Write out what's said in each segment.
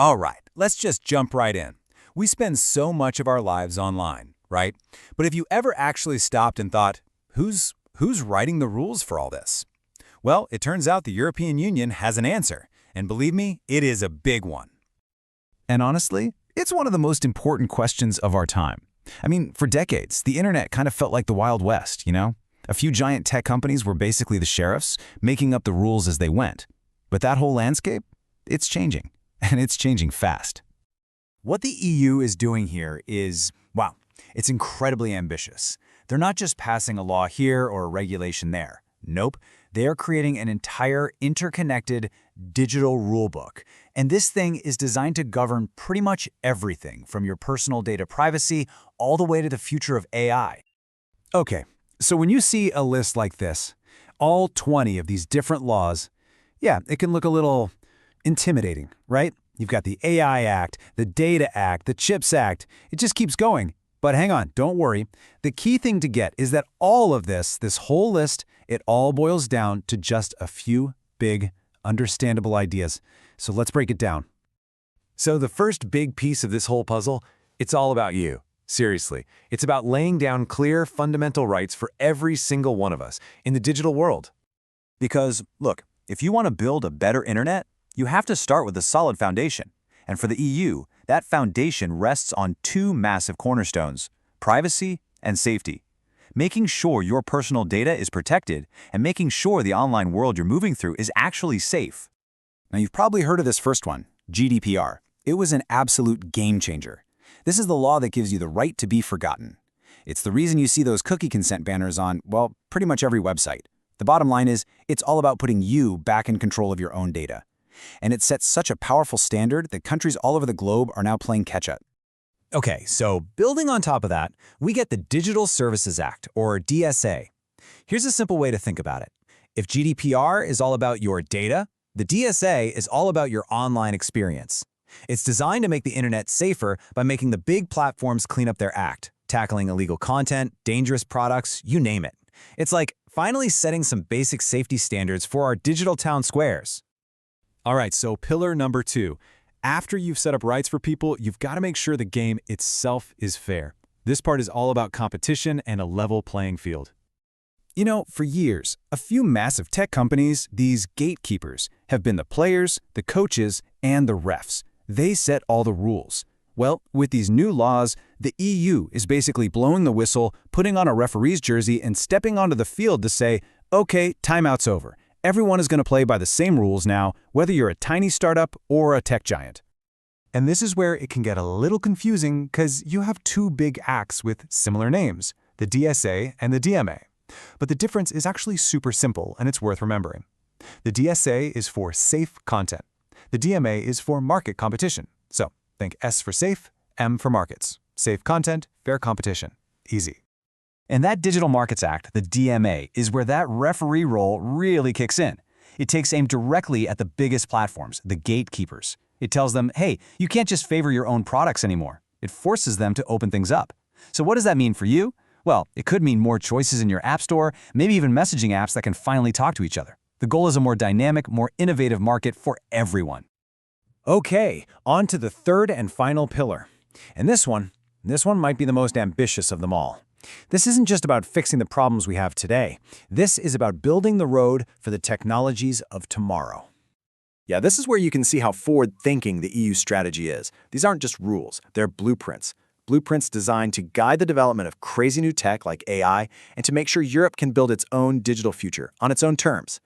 All right, let's just jump right in. We spend so much of our lives online, right? But have you ever actually stopped and thought, who's writing the rules for all this? Well, it turns out the European Union has an answer, and believe me, it is a big one. And honestly, it's one of the most important questions of our time. I mean, for decades, the internet kind of felt like the Wild West, you know? A few giant tech companies were basically the sheriffs, making up the rules as they went. But that whole landscape, it's changing, and it's changing fast. What the EU is doing here is, wow, it's incredibly ambitious. They're not just passing a law here or a regulation there. Nope, they are creating an entire interconnected digital rulebook. And this thing is designed to govern pretty much everything from your personal data privacy all the way to the future of AI. Okay, so when you see a list like this, all 20 of these different laws, yeah, it can look a little intimidating, right? You've got the AI Act, the Data Act, the CHIPS Act. It just keeps going. But hang on, don't worry. The key thing to get is that all of this whole list, it all boils down to just a few big, understandable ideas. So let's break it down. So the first big piece of this whole puzzle, it's all about you. Seriously, it's about laying down clear, fundamental rights for every single one of us in the digital world. Because, look, if you want to build a better internet, you have to start with a solid foundation. And for the EU, that foundation rests on two massive cornerstones: privacy and safety. Making sure your personal data is protected and making sure the online world you're moving through is actually safe. Now, you've probably heard of this first one, GDPR. It was an absolute game changer. This is the law that gives you the right to be forgotten. It's the reason you see those cookie consent banners on, well, pretty much every website. The bottom line is, it's all about putting you back in control of your own data. And it sets such a powerful standard that countries all over the globe are now playing catch-up. Okay, so building on top of that, we get the Digital Services Act, or DSA. Here's a simple way to think about it. If GDPR is all about your data, the DSA is all about your online experience. It's designed to make the internet safer by making the big platforms clean up their act, tackling illegal content, dangerous products, you name it. It's like finally setting some basic safety standards for our digital town squares. All right, so pillar number 2. After you've set up rights for people, you've got to make sure the game itself is fair. This part is all about competition and a level playing field. You know, for years, a few massive tech companies, these gatekeepers, have been the players, the coaches, and the refs. They set all the rules. Well, with these new laws, the EU is basically blowing the whistle, putting on a referee's jersey, and stepping onto the field to say, okay, timeout's over. Everyone is going to play by the same rules now, whether you're a tiny startup or a tech giant. And this is where it can get a little confusing because you have two big acts with similar names, the DSA and the DMA. But the difference is actually super simple, and it's worth remembering. The DSA is for safe content. The DMA is for market competition. So think S for safe, M for markets. Safe content, fair competition. Easy. And that Digital Markets Act, the DMA, is where that referee role really kicks in. It takes aim directly at the biggest platforms, the gatekeepers. It tells them, hey, you can't just favor your own products anymore. It forces them to open things up. So what does that mean for you? Well, it could mean more choices in your app store, maybe even messaging apps that can finally talk to each other. The goal is a more dynamic, more innovative market for everyone. Okay, on to the third and final pillar. And this one might be the most ambitious of them all. This isn't just about fixing the problems we have today. This is about building the road for the technologies of tomorrow. Yeah, this is where you can see how forward-thinking the EU strategy is. These aren't just rules, they're blueprints. Blueprints designed to guide the development of crazy new tech like AI and to make sure Europe can build its own digital future on its own terms.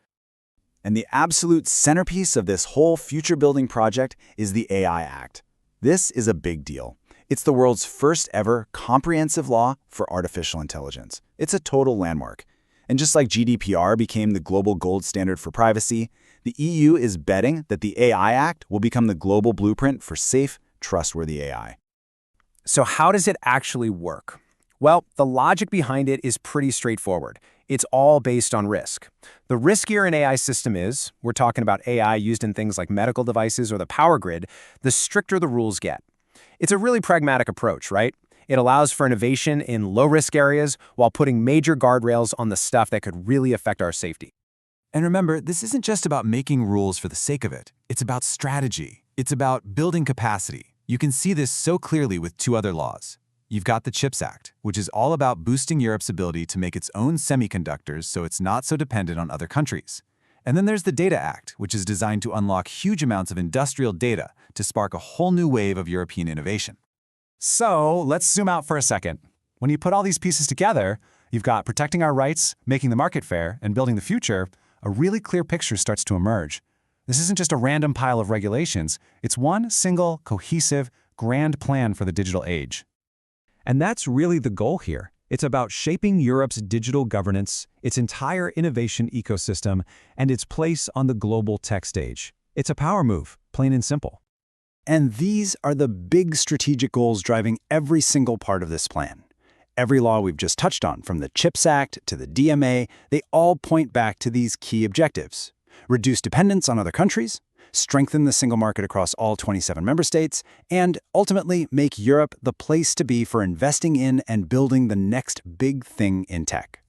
And the absolute centerpiece of this whole future-building project is the AI Act. This is a big deal. It's the world's first ever comprehensive law for artificial intelligence. It's a total landmark. And just like GDPR became the global gold standard for privacy, the EU is betting that the AI Act will become the global blueprint for safe, trustworthy AI. So how does it actually work? Well, the logic behind it is pretty straightforward. It's all based on risk. The riskier an AI system is, we're talking about AI used in things like medical devices or the power grid, the stricter the rules get. It's a really pragmatic approach, right? It allows for innovation in low-risk areas while putting major guardrails on the stuff that could really affect our safety. And remember, this isn't just about making rules for the sake of it. It's about strategy. It's about building capacity. You can see this so clearly with two other laws. You've got the CHIPS Act, which is all about boosting Europe's ability to make its own semiconductors so it's not so dependent on other countries. And then there's the Data Act, which is designed to unlock huge amounts of industrial data to spark a whole new wave of European innovation. So let's zoom out for a second. When you put all these pieces together, you've got protecting our rights, making the market fair, and building the future. A really clear picture starts to emerge. This isn't just a random pile of regulations. It's one single, cohesive, grand plan for the digital age. And that's really the goal here. It's about shaping Europe's digital governance, its entire innovation ecosystem, and its place on the global tech stage. It's a power move, plain and simple. And these are the big strategic goals driving every single part of this plan. Every law we've just touched on, from the CHIPS Act to the DMA, they all point back to these key objectives. Reduce dependence on other countries, strengthen the single market across all 27 member states, and ultimately make Europe the place to be for investing in and building the next big thing in tech.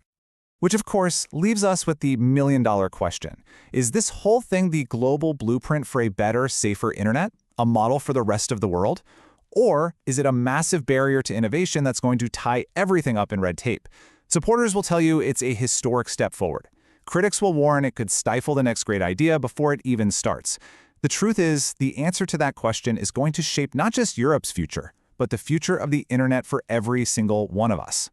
Which, of course, leaves us with the million-dollar question. Is this whole thing the global blueprint for a better, safer internet? A model for the rest of the world? Or is it a massive barrier to innovation that's going to tie everything up in red tape? Supporters will tell you it's a historic step forward. Critics will warn it could stifle the next great idea before it even starts. The truth is, the answer to that question is going to shape not just Europe's future, but the future of the internet for every single one of us.